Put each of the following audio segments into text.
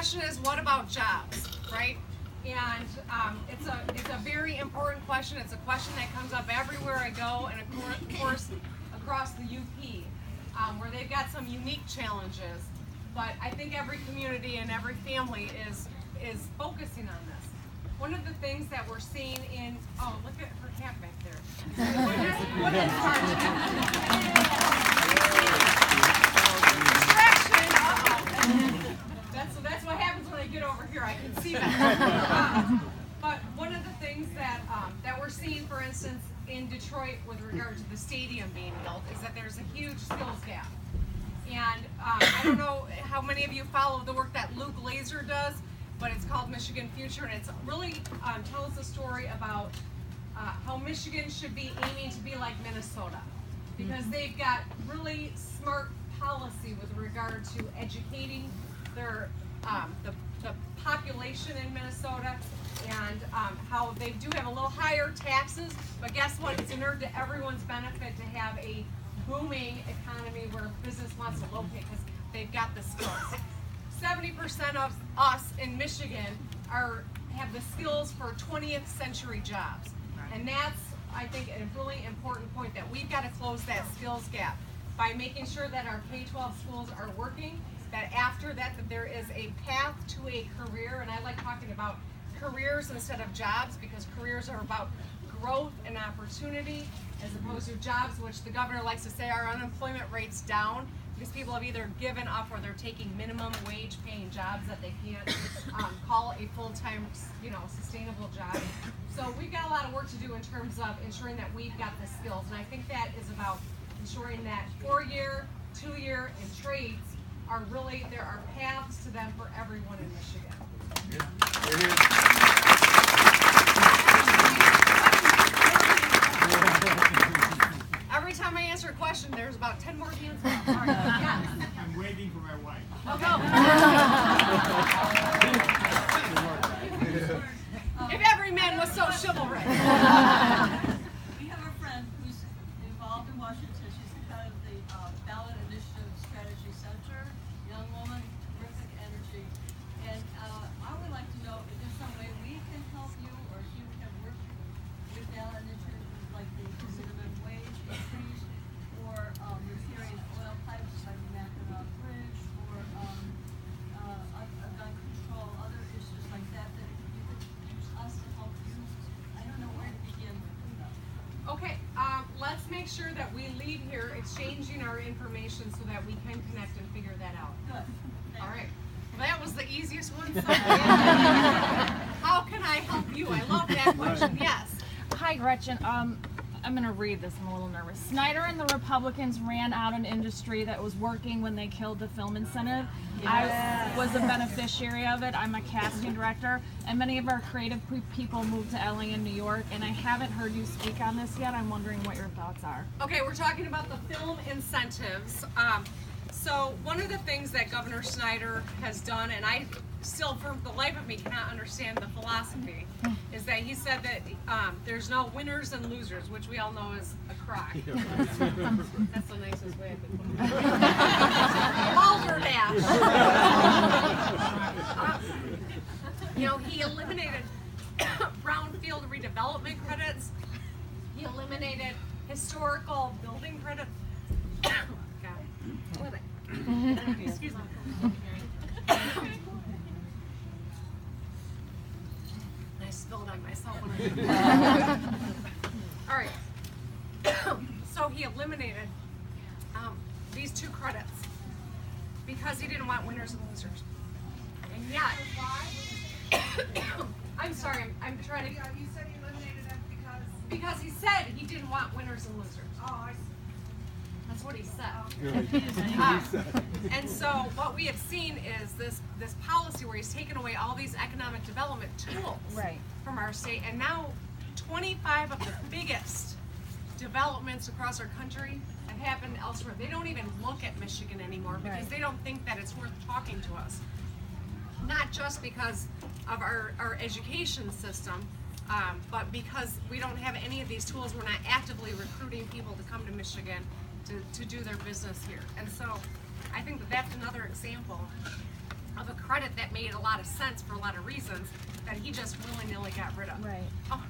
question is, what about jobs, right? And it's a very important question. It's a question that comes up everywhere I go, and of course across the UP, where they've got some unique challenges. But I think every community and every family is focusing on this. One of the things that we're seeing in, oh, look at her hat back there. Distraction. That's what happens when I get over here. I can see that. But one of the things that we're seeing, for instance, in Detroit with regard to the stadium being built is that there's a huge skills gap. And I don't know how many of you follow the work that Luke Laser does, but it's called Michigan Future, and it's really tells the story about how Michigan should be aiming to be like Minnesota, because they've got really smart policy with regard to educating their the population in Minnesota, and how they do have a little higher taxes, but guess what? It's inured to everyone's benefit to have a booming economy where business wants to locate because they've got the skills. 70% of us in Michigan have the skills for 20th century jobs. And that's, I think, a really important point, that we've got to close that skills gap by making sure that our K-12 schools are working, that after that there is a path to a career. And I like talking about careers instead of jobs, because careers are about growth and opportunity, as opposed to jobs, which the governor likes to say our unemployment rate's down because people have either given up or they're taking minimum wage paying jobs that they can't call a full-time, sustainable job. So we've got a lot of work to do in terms of ensuring that we've got the skills, and I think that is about ensuring that 4-year, 2-year, and trades are really, there are paths to them for everyone in Michigan. Every time I answer a question, there's about 10 more hands up. All right. Yes. I'm waiting for my wife. Oh, go. If every man was so chivalrous. We have a friend who's involved in Washington. She's the head of the Ballot Initiative Strategy Center. Young woman, terrific energy. And I would like to know if there's some way we can help you, or you can work with Ballot Initiative, like the minimum wage increase, or repairing oil pipes by the Mackinac Bridge, or gun control, other issues like that you could use us to help you. I don't know where to begin with that. Okay, let's make sure that we leave here exchanging our information so that we can connect and figure that out. Good. All right. Well, that was the easiest one. How can I help you? I love that question. Yes. Hi, Gretchen. I'm going to read this. I'm a little nervous. Snyder and the Republicans ran out an industry that was working when they killed the film incentive. I was a beneficiary of it. I'm a casting director, and many of our creative people moved to LA and New York, and I haven't heard you speak on this yet. I'm wondering what your thoughts are. Okay, we're talking about the film incentives. So one of the things that Governor Snyder has done, and I still, for the life of me, cannot understand the philosophy, is that he said that there's no winners and losers, which we all know is a crock. That's the nicest way I could put it. Balderdash. He eliminated brownfield redevelopment credits. He eliminated historical building credits. Excuse me. I spilled on myself. All right. So he eliminated these 2 credits because he didn't want winners and losers. And yet, I'm sorry, I'm trying to. You said he eliminated it Because he said he didn't want winners and losers. Oh, I see. That's what he said. And so what we have seen is this policy where he's taken away all these economic development tools from our state, and now 25 of the biggest developments across our country have happened elsewhere. They don't even look at Michigan anymore because they don't think that it's worth talking to us. Not just because of our education system, but because we don't have any of these tools. We're not actively recruiting people to come to Michigan to do their business here. And so I think that that's another example of a credit that made a lot of sense for a lot of reasons that he just willy-nilly got rid of. Right. Oh.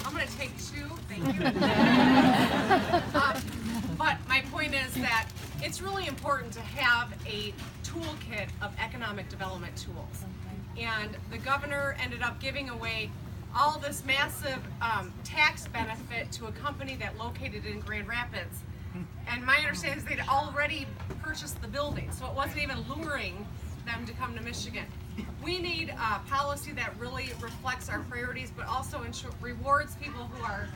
I'm going to take 2. Thank you. But my point is that it's really important to have a toolkit of economic development tools. And the governor ended up giving away all this massive tax benefit to a company that located in Grand Rapids. And my understanding is they'd already purchased the building, so it wasn't even luring them to come to Michigan. We need a policy that really reflects our priorities, but also rewards people who are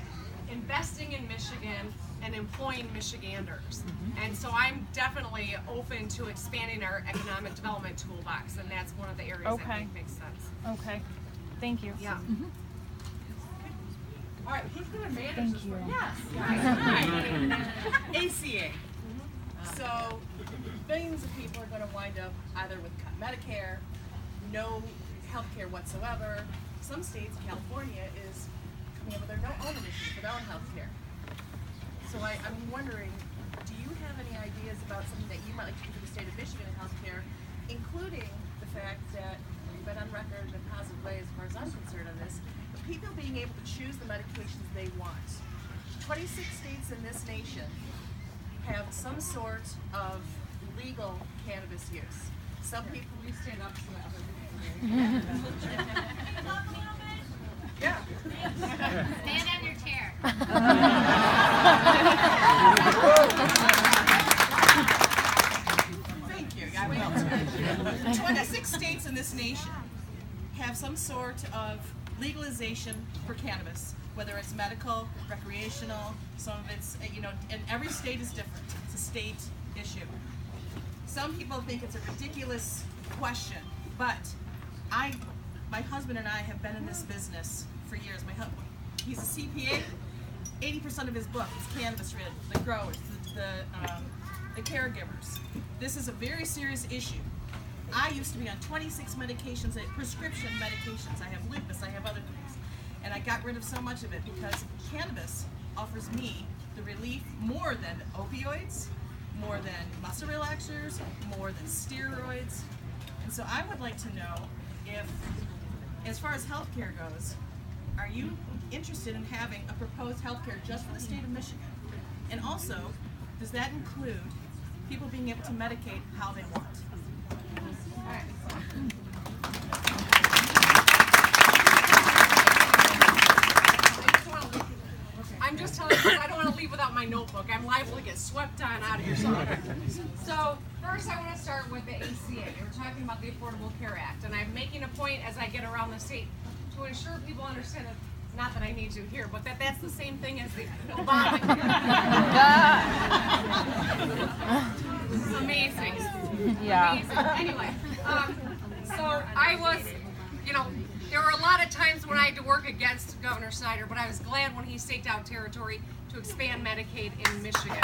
investing in Michigan and employing Michiganders. And so I'm definitely open to expanding our economic development toolbox, and that's one of the areas I think makes sense. Okay. Thank you. Yeah. All right, who's going to manage Thank this you. one? Yes. ACA. So millions of people are going to wind up either with Medicare, no health care whatsoever. Some states, California, is coming up with their own initiative for their own health care. So I'm wondering, do you have any ideas about something that you might like to do for the state of Michigan in health care, including the fact that you've been on record in a positive way as far as I'm concerned on this, but people being able to choose the medications they want. 26 states in this nation have some sort of legal cannabis use. Some people You stand up so that other people yeah. Stand on your chair. Thank you. I will. 26 states in this nation have some sort of legalization for cannabis, whether it's medical, recreational, some of it's, and every state is different. It's a state issue. Some people think it's a ridiculous question, but my husband and I have been in this business for years. My husband, he's a CPA. 80% of his book is cannabis related. The growers, the caregivers. This is a very serious issue. I used to be on 26 medications, prescription medications. I have lupus, I have other things. And I got rid of so much of it because cannabis offers me the relief more than opioids, more than muscle relaxers, more than steroids. And so I would like to know if, as far as healthcare goes, are you interested in having a proposed healthcare just for the state of Michigan? And also, does that include people being able to medicate how they want? I'm just telling you because I don't want to leave without my notebook. I'm liable to get swept on out of here somewhere. So first I want to start with the ACA. We're talking about the Affordable Care Act, and I'm making a point as I get around the state to ensure people understand that, not that I need to here, but that's the same thing as the Obamacare. Amazing. Yeah. Amazing. Anyway, so I was, there were a lot of times when I had to work against Governor Snyder, but I was glad when he staked out territory to expand Medicaid in Michigan.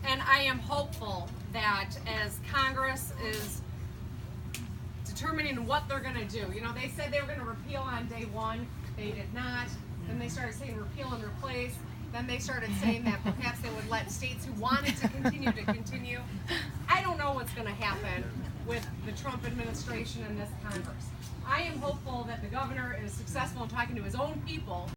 And I am hopeful that as Congress is determining what they're going to do, they said they were going to repeal on day one, they did not. Then they started saying repeal and replace. Then they started saying that perhaps they would let states who wanted to continue. I don't know what's going to happen with the Trump administration and this Congress. I am hopeful that the governor is successful in talking to his own people